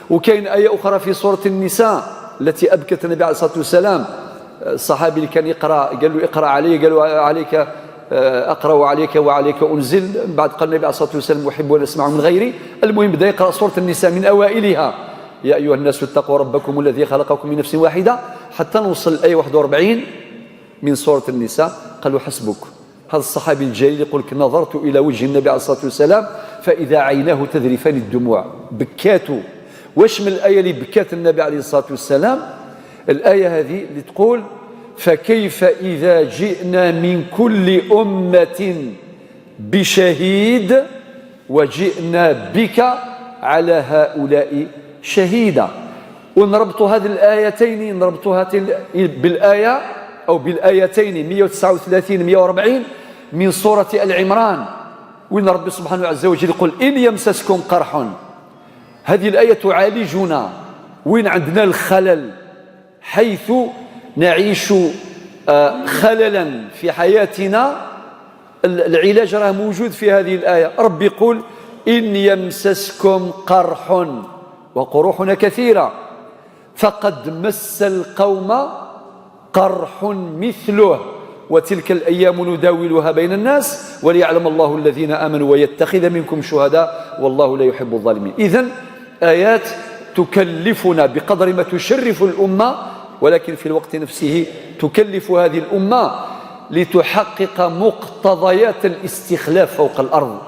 وكاين آية أخرى في سورة النساء التي أبكت النبي عليه الصلاة والسلام. الصحابي اللي كان يقرأ قال له اقرأ علي، قال له عليك أقرأ عليك وعليك أنزل. بعد قال النبي عليه الصلاة والسلام أحب أن أسمع من غيري. المهم بدأ يقرأ سورة النساء من أوائلها يا أيها الناس اتقوا ربكم الذي خلقكم من نفس واحدة حتى نوصل الآية 41 من سورة النساء. قالوا حسبك. هذا الصحابي الجليل يقول لك نظرت إلى وجه النبي عليه الصلاة والسلام فإذا عيناه تذرفان الدموع. بكاته. واش من الآية اللي بكات النبي عليه الصلاة والسلام؟ الآية هذه اللي تقول فكيف إذا جئنا من كل أمة بشهيد وجئنا بك على هؤلاء شهيدا. ونربط هذه الآيتين بالآية أو بالآيتين 139 140 من سورة العمران، وإن ربي سبحانه عز وجل يقول إن يمسسكم قرح. هذه الآية تعالجنا وين عندنا الخلل، حيث نعيش خللا في حياتنا. العلاج راه موجود في هذه الآية. ربي يقول إن يمسسكم قرح، وقروحنا كثيرة، فقد مس القوم قرح مثله وتلك الأيام نداولها بين الناس وليعلم الله الذين آمنوا ويتخذ منكم شهداء والله لا يحب الظالمين. إذن آيات تكلفنا بقدر ما تشرف الأمة، ولكن في الوقت نفسه تكلف هذه الأمة لتحقق مقتضيات الاستخلاف فوق الأرض.